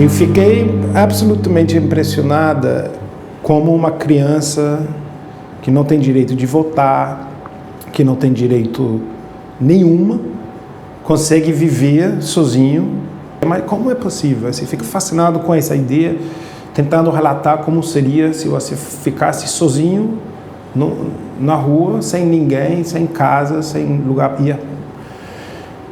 Eu fiquei absolutamente impressionada como uma criança que não tem direito de votar, que não tem direito nenhuma, consegue viver sozinho. Mas como é possível? Você fica fascinado com essa ideia, tentando relatar como seria se você ficasse sozinho na rua, sem ninguém, sem casa, sem lugar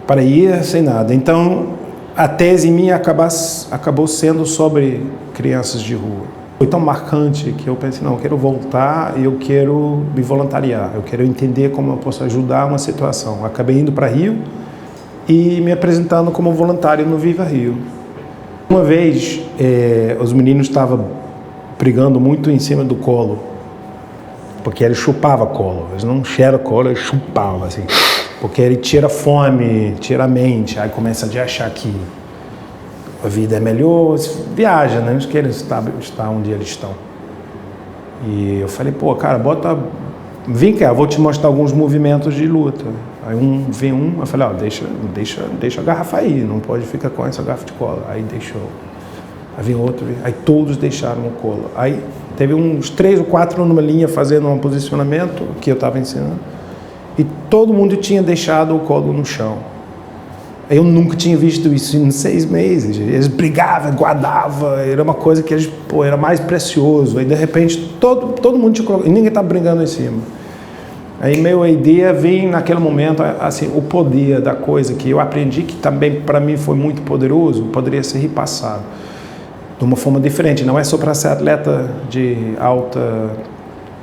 para ir, sem nada. Então, a tese minha acabou sendo sobre crianças de rua. Foi tão marcante que eu pensei, não, eu quero voltar e eu quero me voluntariar, eu quero entender como eu posso ajudar uma situação. Acabei indo para Rio e me apresentando como voluntário no Viva Rio. Uma vez, os meninos estavam brigando muito em cima do colo, porque ele chupava colo, eles não cheiram colo, ele chupava, assim, porque ele tira a fome, tira a mente, aí começa a achar que a vida é melhor, viaja, né? Eles querem estar onde eles estão. E eu falei, pô, cara, vem cá, eu vou te mostrar alguns movimentos de luta. Aí eu falei, ó, deixa a garrafa aí, não pode ficar com essa garrafa de cola. Aí deixou. Aí vem outro, aí todos deixaram o colo. Aí teve uns 3 ou 4 numa linha fazendo um posicionamento que eu estava ensinando. E todo mundo tinha deixado o colo no chão. Eu nunca tinha visto isso em 6 meses. Eles brigavam, guardavam, era uma coisa que eles, era mais precioso. Aí de repente todo mundo tinha colocado, e ninguém estava brigando em cima. Aí a ideia vem naquele momento, assim, o poder da coisa que eu aprendi, que também para mim foi muito poderoso, poderia ser repassado de uma forma diferente. Não é só para ser atleta de alto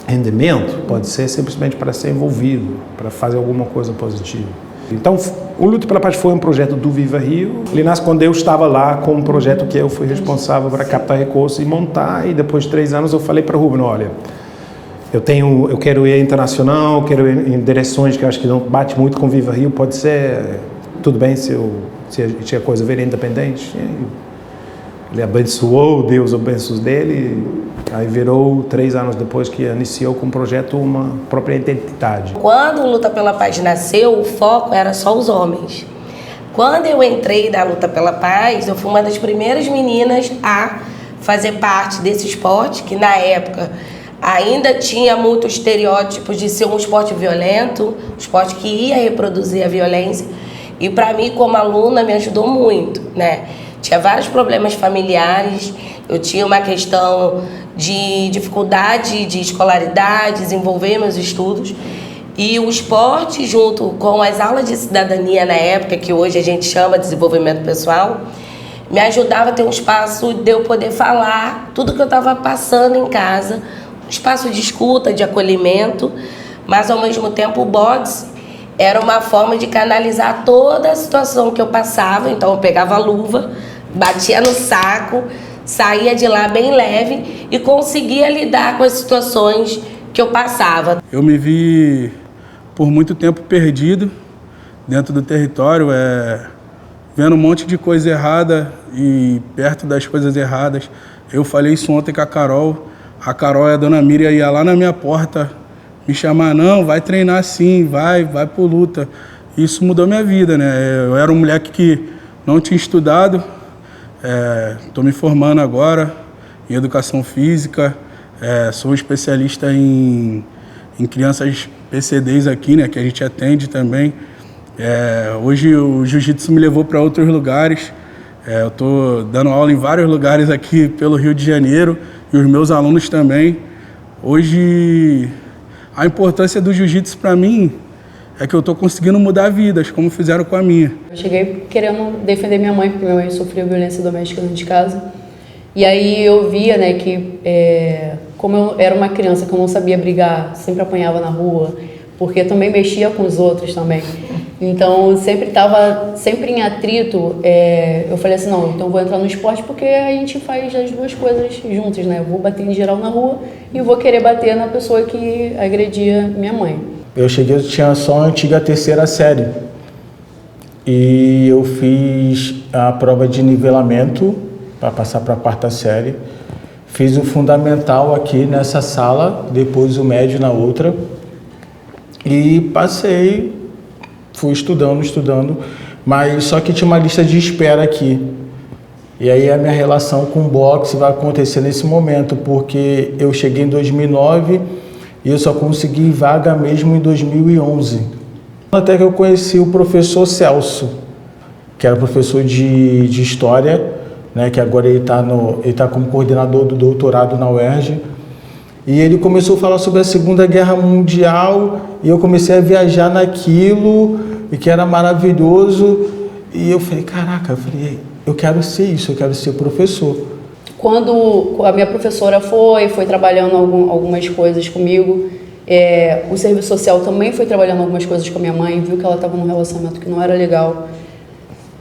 rendimento, pode ser simplesmente para ser envolvido, para fazer alguma coisa positiva. Então, o Luta pela Paz foi um projeto do Viva Rio. Ele nasce quando eu estava lá com um projeto que eu fui responsável para captar recursos e montar, e depois de 3 anos eu falei para o Rubem, olha, eu quero ir internacional, quero ir em direções que eu acho que não bate muito com Viva Rio, pode ser, tudo bem se a coisa vier independente. Ele abençoou, Deus abençoou dele, aí virou 3 anos depois que iniciou com o projeto uma própria identidade. Quando o Luta pela Paz nasceu, o foco era só os homens. Quando eu entrei na Luta pela Paz, eu fui uma das primeiras meninas a fazer parte desse esporte, que na época ainda tinha muito estereótipo de ser um esporte violento, um esporte que ia reproduzir a violência. E para mim, como aluna, me ajudou muito, né? Tinha vários problemas familiares, eu tinha uma questão de dificuldade de escolaridade, desenvolver meus estudos. E o esporte, junto com as aulas de cidadania na época, que hoje a gente chama de desenvolvimento pessoal, me ajudava a ter um espaço de eu poder falar tudo que eu estava passando em casa, um espaço de escuta, de acolhimento, mas ao mesmo tempo o boxe era uma forma de canalizar toda a situação que eu passava. Então eu pegava a luva, batia no saco, saía de lá bem leve e conseguia lidar com as situações que eu passava. Eu me vi por muito tempo perdido dentro do território, vendo um monte de coisa errada e perto das coisas erradas. Eu falei isso ontem com a Carol. A Carol e a dona Miriam ia lá na minha porta me chamar, não, vai treinar sim, vai pro luta. Isso mudou minha vida, né? Eu era um moleque que não tinha estudado, estou me formando agora em educação física, sou um especialista em crianças PCDs aqui, né, que a gente atende também. Hoje o jiu-jitsu me levou para outros lugares, eu estou dando aula em vários lugares aqui pelo Rio de Janeiro e os meus alunos também. Hoje a importância do jiu-jitsu para mim é que eu estou conseguindo mudar vidas, como fizeram com a minha. Eu cheguei querendo defender minha mãe, porque minha mãe sofreu violência doméstica dentro de casa. E aí eu via, né, que como eu era uma criança que eu não sabia brigar, sempre apanhava na rua, porque também mexia com os outros também. Então sempre estava em atrito. Eu falei assim, não, então vou entrar no esporte porque a gente faz as duas coisas juntas, né? Eu vou bater em geral na rua e vou querer bater na pessoa que agredia minha mãe. Eu tinha só a antiga 3ª série e eu fiz a prova de nivelamento para passar para a 4ª série. Fiz o fundamental aqui nessa sala, depois o médio na outra e passei, fui estudando, mas só que tinha uma lista de espera aqui. E aí a minha relação com o boxe vai acontecer nesse momento, porque eu cheguei em 2009 e eu só consegui vaga mesmo em 2011. Até que eu conheci o professor Celso, que era professor de História, né, que agora ele tá como coordenador do doutorado na UERJ. E ele começou a falar sobre a Segunda Guerra Mundial e eu comecei a viajar naquilo, e que era maravilhoso. E eu falei, caraca, eu quero ser isso, eu quero ser professor. Quando a minha professora foi trabalhando algumas coisas comigo, o serviço social também foi trabalhando algumas coisas com a minha mãe, viu que ela estava num relacionamento que não era legal.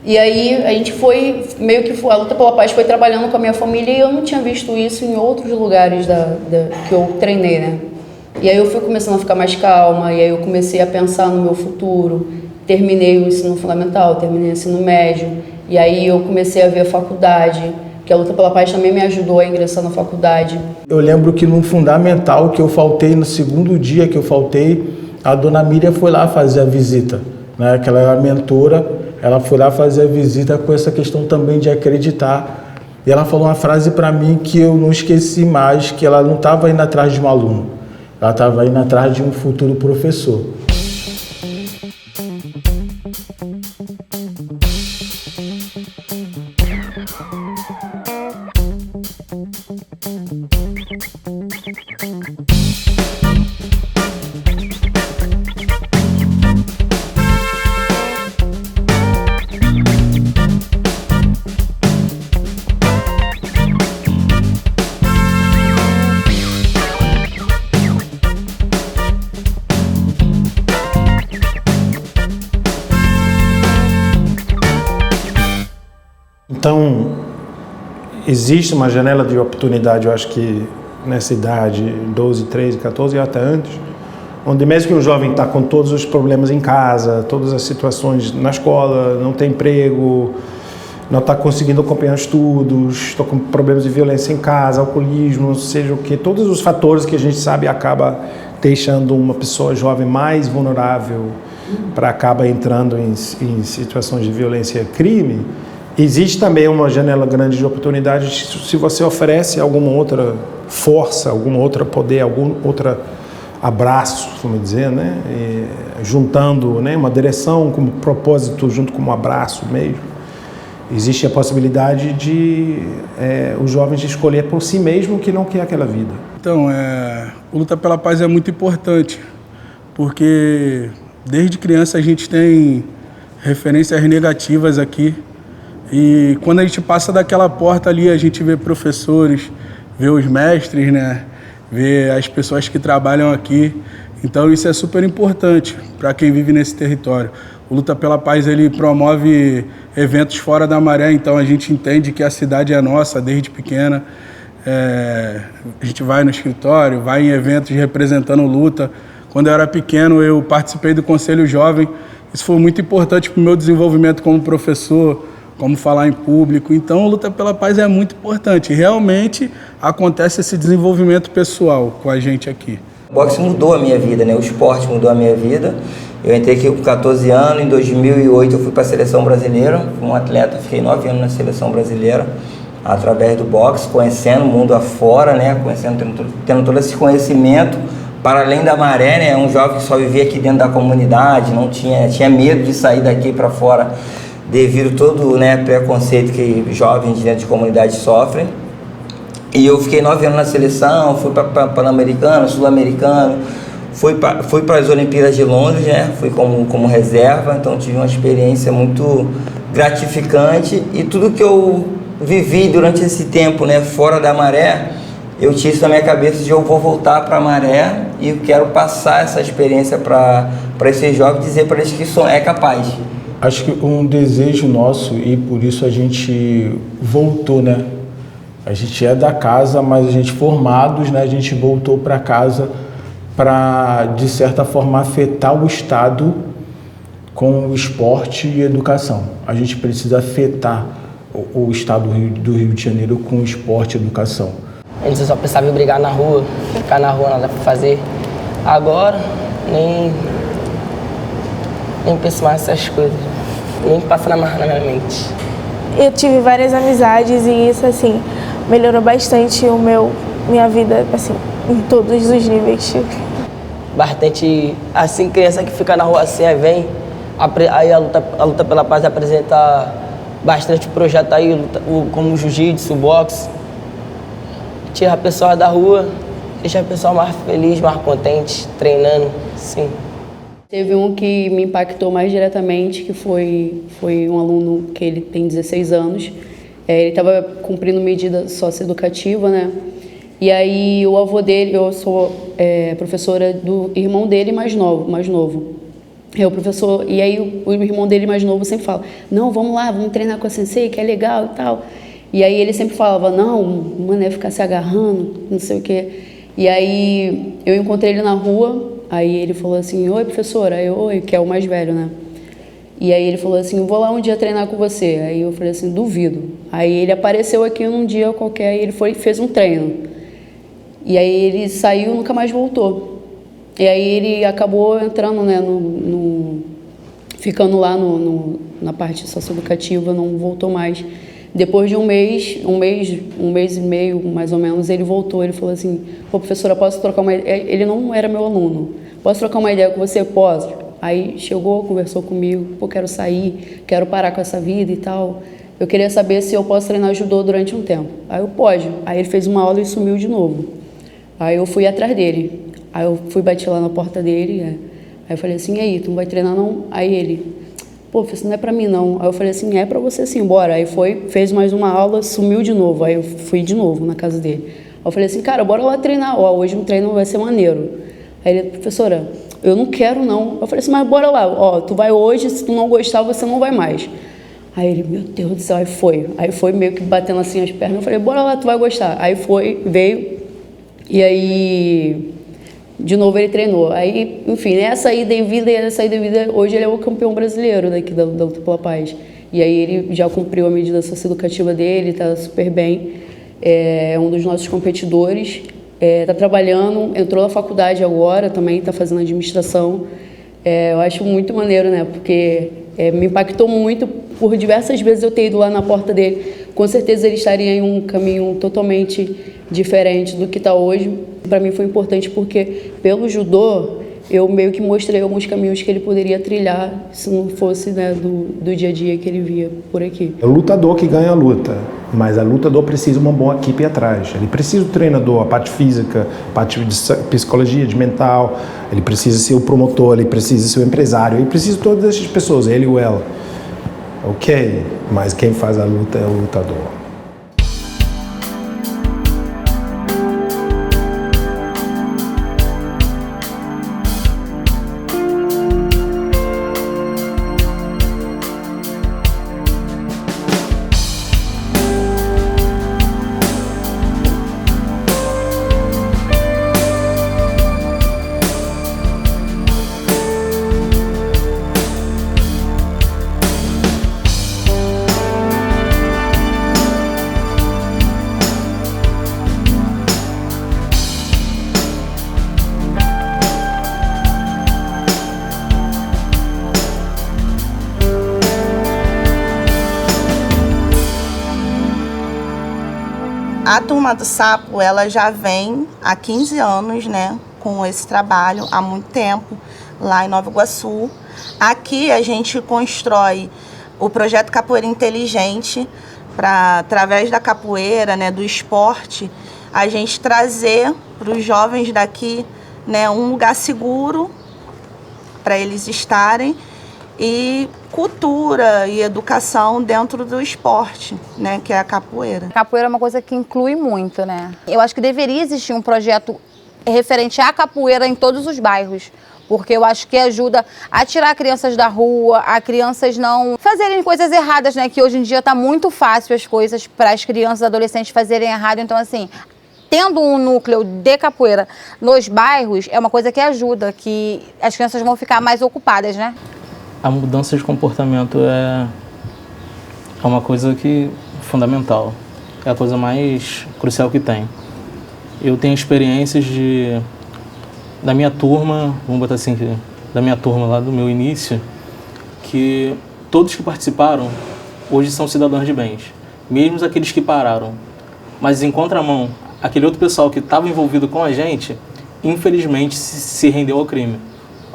E aí a gente foi, meio que a Luta pela Paz foi trabalhando com a minha família e eu não tinha visto isso em outros lugares que eu treinei, né? E aí eu fui começando a ficar mais calma, e aí eu comecei a pensar no meu futuro. Terminei o ensino fundamental, terminei o ensino médio, e aí eu comecei a ver a faculdade, que a Luta pela Paz também me ajudou a ingressar na faculdade. Eu lembro que no fundamental que eu faltei, no segundo dia que eu faltei, a dona Miriam foi lá fazer a visita, né? Que ela era mentora, ela foi lá fazer a visita com essa questão também de acreditar. E ela falou uma frase para mim que eu não esqueci mais, que ela não estava indo atrás de um aluno, ela estava indo atrás de um futuro professor. Então, existe uma janela de oportunidade, eu acho que nessa idade, 12, 13, 14 e até antes, onde mesmo que um jovem está com todos os problemas em casa, todas as situações na escola, não tem emprego, não está conseguindo acompanhar estudos, estou com problemas de violência em casa, alcoolismo, seja o que, todos os fatores que a gente sabe acaba deixando uma pessoa jovem mais vulnerável para acaba entrando em situações de violência e crime. Existe também uma janela grande de oportunidade se você oferece alguma outra força, algum outro poder, algum outro abraço, vamos dizer, né? Juntando, né, uma direção como propósito junto com um abraço mesmo. Existe a possibilidade de os jovens escolher por si mesmo que não quer aquela vida. Então, o Luta pela Paz é muito importante, porque desde criança a gente tem referências negativas aqui. E quando a gente passa daquela porta ali, a gente vê professores, vê os mestres, né? Vê as pessoas que trabalham aqui. Então isso é super importante para quem vive nesse território. O Luta pela Paz, ele promove eventos fora da maré, então a gente entende que a cidade é nossa desde pequena. A gente vai no escritório, vai em eventos representando luta. Quando eu era pequeno, eu participei do Conselho Jovem. Isso foi muito importante para o meu desenvolvimento como professor, como falar em público. Então, a Luta pela Paz é muito importante. Realmente acontece esse desenvolvimento pessoal com a gente aqui. O boxe mudou a minha vida, né? O esporte mudou a minha vida. Eu entrei aqui com 14 anos, em 2008 eu fui para a seleção brasileira, fui um atleta, fiquei 9 anos na seleção brasileira, através do boxe, conhecendo o mundo afora, né? Tendo todo esse conhecimento, para além da maré, né? Um jovem que só vivia aqui dentro da comunidade, não tinha medo de sair daqui para fora, devido todo, né, preconceito que jovens dentro de comunidade sofrem. E eu fiquei 9 anos na seleção, fui para Pan-Americano, Sul-Americano, fui para as Olimpíadas de Londres, né, fui como reserva, então tive uma experiência muito gratificante. E tudo que eu vivi durante esse tempo, né, fora da maré, eu tinha isso na minha cabeça de eu vou voltar para a maré e eu quero passar essa experiência para esses jovens, dizer para eles que isso é capaz. Acho que um desejo nosso, e por isso a gente voltou, né? A gente é da casa, mas a gente formados, né? A gente voltou para casa para, de certa forma, afetar o Estado com o esporte e educação. A gente precisa afetar o Estado do Rio de Janeiro com o esporte e educação. Antes eu só pensava em brigar na rua, ficar na rua, nada para fazer. Agora, nem penso mais nessas coisas. Nem passa na minha mente. eu tive várias amizades e isso, assim, melhorou bastante minha vida, assim, em todos os níveis. Bastante, assim, criança que fica na rua assim, aí vem, aí a luta pela paz apresenta bastante projeto aí, como jiu-jitsu, boxe. Tira a pessoa da rua, deixa a pessoa mais feliz, mais contente, treinando, sim. Teve um que me impactou mais diretamente, que foi um aluno que ele tem 16 anos. Ele estava cumprindo medida socioeducativa, né? E aí o avô dele, eu sou professora do irmão dele mais novo. É o professor, e aí o irmão dele mais novo sempre fala, não, vamos lá, vamos treinar com a sensei, que é legal e tal. E aí ele sempre falava, não, mano, é ficar se agarrando, não sei o quê. E aí eu encontrei ele na rua, aí ele falou assim, oi, professora, aí eu, oi, que é o mais velho, né? E aí ele falou assim, eu vou lá um dia treinar com você. Aí eu falei assim, duvido. Aí ele apareceu aqui num dia qualquer e ele fez um treino. E aí ele saiu e nunca mais voltou. E aí ele acabou entrando, né, ficando lá na parte socioeducativa, não voltou mais. Depois de um mês e meio, mais ou menos, ele voltou. Ele falou assim, pô, professora, posso trocar uma ideia? Ele não era meu aluno. Posso trocar uma ideia com você? Posso. Aí chegou, conversou comigo, pô, quero sair, quero parar com essa vida e tal. Eu queria saber se eu posso treinar judô durante um tempo. Aí eu, pode. Aí ele fez uma aula e sumiu de novo. Aí eu fui atrás dele. Aí eu bati lá na porta dele. Aí eu falei assim, e aí, tu não vai treinar não? Aí ele, pô, isso não é pra mim não. Aí eu falei assim, é pra você sim, bora. Aí fez mais uma aula, sumiu de novo. Aí eu fui de novo na casa dele. Aí eu falei assim, cara, bora lá treinar. Ó, hoje um treino vai ser maneiro. Aí ele, professora, eu não quero não. Eu falei assim, mas bora lá. Ó, tu vai hoje, se tu não gostar, você não vai mais. Aí ele, meu Deus do céu, Aí foi meio que batendo assim as pernas. Eu falei, bora lá, tu vai gostar. Aí veio. E aí, de novo ele treinou. Aí, enfim, nessa ida e vida, hoje ele é o campeão brasileiro daqui da Luta pela Paz. E aí ele já cumpriu a medida socioeducativa dele, tá super bem. É um dos nossos competidores. Tá trabalhando, entrou na faculdade agora também, tá fazendo administração. Eu acho muito maneiro, né? Porque me impactou muito. Por diversas vezes eu ter ido lá na porta dele. Com certeza ele estaria em um caminho totalmente diferente do que está hoje. Para mim foi importante porque, pelo judô, eu meio que mostrei alguns caminhos que ele poderia trilhar se não fosse, né, do dia a dia que ele via por aqui. É o lutador que ganha a luta, mas o lutador precisa de uma boa equipe atrás. Ele precisa do treinador, a parte física, a parte de psicologia, de mental. Ele precisa ser o promotor, ele precisa ser o empresário, ele precisa de todas essas pessoas, ele ou ela. Ok, mas quem faz a luta é o lutador. A Turma do Sapo, ela já vem há 15 anos, né, com esse trabalho, há muito tempo, lá em Nova Iguaçu. Aqui a gente constrói o projeto Capoeira Inteligente, para, através da capoeira, né, do esporte, a gente trazer para os jovens daqui, né, um lugar seguro para eles estarem, e cultura e educação dentro do esporte, né, que é a capoeira. A capoeira é uma coisa que inclui muito, né? Eu acho que deveria existir um projeto referente à capoeira em todos os bairros, porque eu acho que ajuda a tirar crianças da rua, a crianças não fazerem coisas erradas, né? Que hoje em dia está muito fácil as coisas para as crianças e adolescentes fazerem errado, então assim, tendo um núcleo de capoeira nos bairros é uma coisa que ajuda, que as crianças vão ficar mais ocupadas, né? A mudança de comportamento é uma coisa fundamental, é a coisa mais crucial que tem. Eu tenho experiências da minha turma, vamos botar assim, da minha turma lá do meu início, que todos que participaram hoje são cidadãos de bens, mesmo aqueles que pararam. Mas em contramão, aquele outro pessoal que estava envolvido com a gente, infelizmente se rendeu ao crime.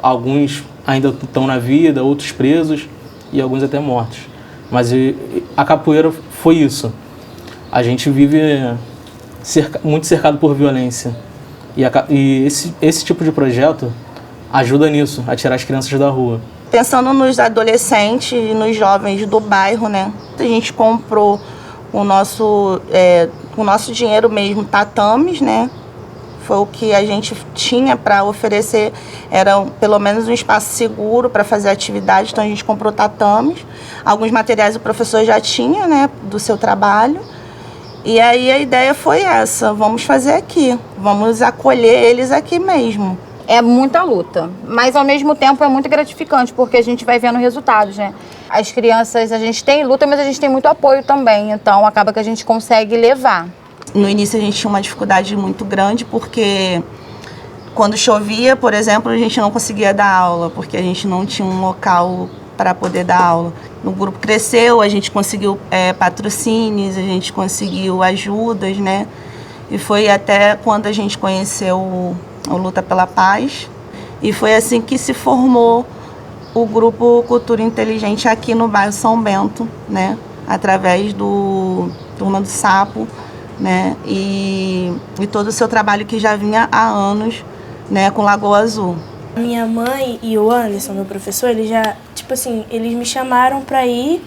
Alguns ainda estão na vida, outros presos e alguns até mortos. Mas a capoeira foi isso. A gente vive muito cercado por violência. E esse tipo de projeto ajuda nisso, a tirar as crianças da rua. Pensando nos adolescentes e nos jovens do bairro, né? A gente comprou o nosso dinheiro mesmo, tatames, né? Foi o que a gente tinha para oferecer, era pelo menos um espaço seguro para fazer atividade, então a gente comprou tatames. Alguns materiais o professor já tinha, né, do seu trabalho. E aí a ideia foi essa, vamos fazer aqui, vamos acolher eles aqui mesmo. É muita luta, mas ao mesmo tempo é muito gratificante, porque a gente vai vendo resultados, né? As crianças, a gente tem luta, mas a gente tem muito apoio também, então acaba que a gente consegue levar. No início a gente tinha uma dificuldade muito grande, porque quando chovia, por exemplo, a gente não conseguia dar aula, porque a gente não tinha um local para poder dar aula. O grupo cresceu, a gente conseguiu patrocínios, a gente conseguiu ajudas, né? E foi até quando a gente conheceu o Luta pela Paz, e foi assim que se formou o grupo Cultura Inteligente aqui no bairro São Bento, né? Através do Turma do Sapo, né? E todo o seu trabalho que já vinha há anos, né, com Lagoa Azul. Minha mãe e o Anderson, meu professor, eles já, eles me chamaram para ir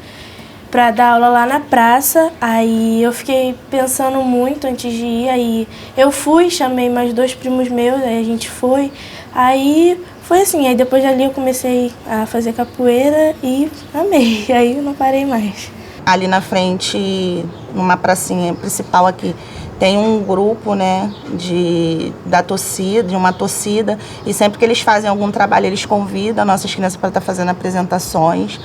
para dar aula lá na praça. Aí eu fiquei pensando muito antes de ir, aí eu fui, chamei mais 2 primos meus, aí a gente foi. Aí foi assim, aí depois dali eu comecei a fazer capoeira e amei, aí eu não parei mais. Ali na frente, numa pracinha principal aqui, tem um grupo, né, de uma torcida, e sempre que eles fazem algum trabalho, eles convidam nossas crianças para estar fazendo apresentações.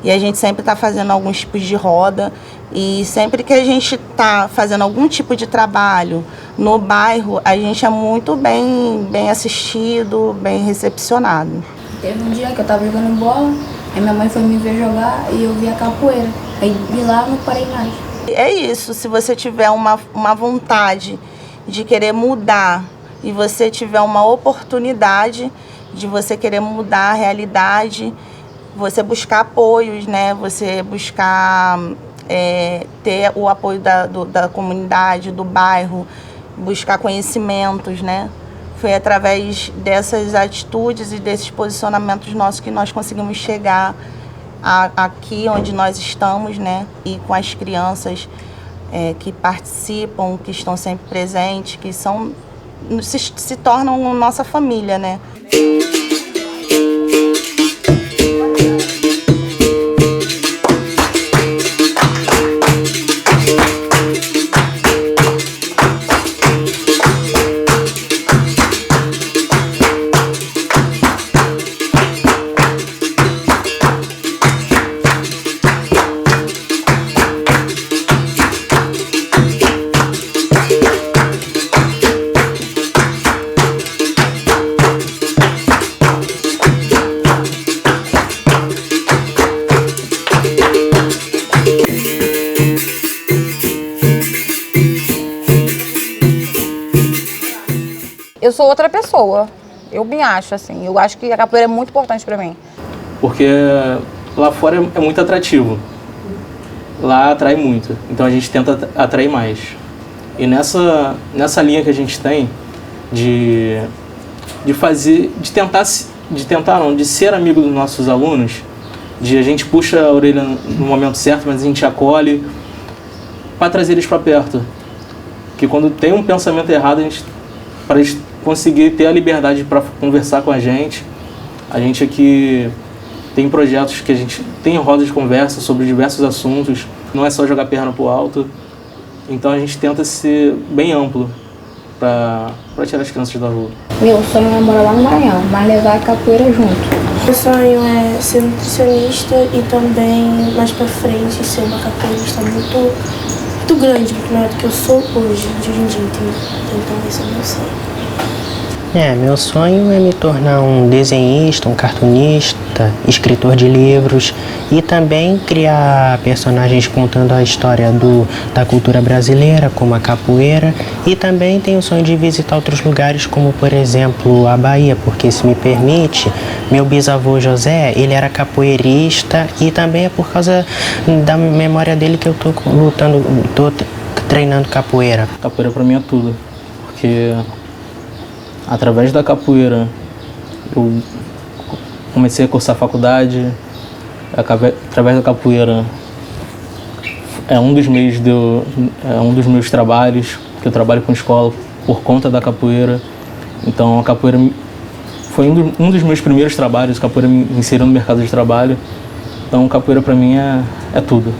E a gente sempre está fazendo alguns tipos de roda, e sempre que a gente está fazendo algum tipo de trabalho no bairro, a gente é muito bem assistido, bem recepcionado. Teve um dia que eu estava jogando bola, aí minha mãe foi me ver jogar e eu vi a capoeira. Aí de lá eu não parei mais. É isso, se você tiver uma vontade de querer mudar e você tiver uma oportunidade de você querer mudar a realidade, você buscar apoios, né? Você buscar ter o apoio da comunidade, do bairro, buscar conhecimentos, né? Foi através dessas atitudes e desses posicionamentos nossos que nós conseguimos chegar aqui onde nós estamos, né? E com as crianças que participam, que estão sempre presentes, que se tornam nossa família, né? Eu sou outra pessoa, eu me acho assim, eu acho que a capoeira é muito importante para mim. Porque lá fora é muito atrativo, lá atrai muito, então a gente tenta atrair mais. E nessa linha que a gente tem de ser amigo dos nossos alunos, de a gente puxa a orelha no momento certo, mas a gente acolhe, para trazer eles para perto. Que quando tem um pensamento errado, para eles conseguir ter a liberdade para conversar com a gente aqui tem projetos que a gente tem rodas de conversa sobre diversos assuntos, não é só jogar perna pro alto, então a gente tenta ser bem amplo para tirar as crianças da rua. Meu sonho é morar lá no Maranhão, mas levar a capoeira junto. Meu sonho é ser nutricionista e também, mais pra frente, ser uma capoeirista muito grande, muito maior do que eu sou hoje em dia, entendeu? Então esse é o meu sonho. Meu sonho é me tornar um desenhista, um cartunista, escritor de livros e também criar personagens contando a história da cultura brasileira, como a capoeira, e também tenho o sonho de visitar outros lugares, como por exemplo a Bahia, porque se me permite, meu bisavô José, ele era capoeirista e também é por causa da memória dele que eu tô treinando capoeira. Capoeira pra mim é tudo, porque através da capoeira eu comecei a cursar faculdade, através da capoeira é um dos meus trabalhos, que eu trabalho com escola por conta da capoeira. Então a capoeira foi um dos meus primeiros trabalhos, a capoeira me inseriu no mercado de trabalho. Então capoeira pra mim é tudo.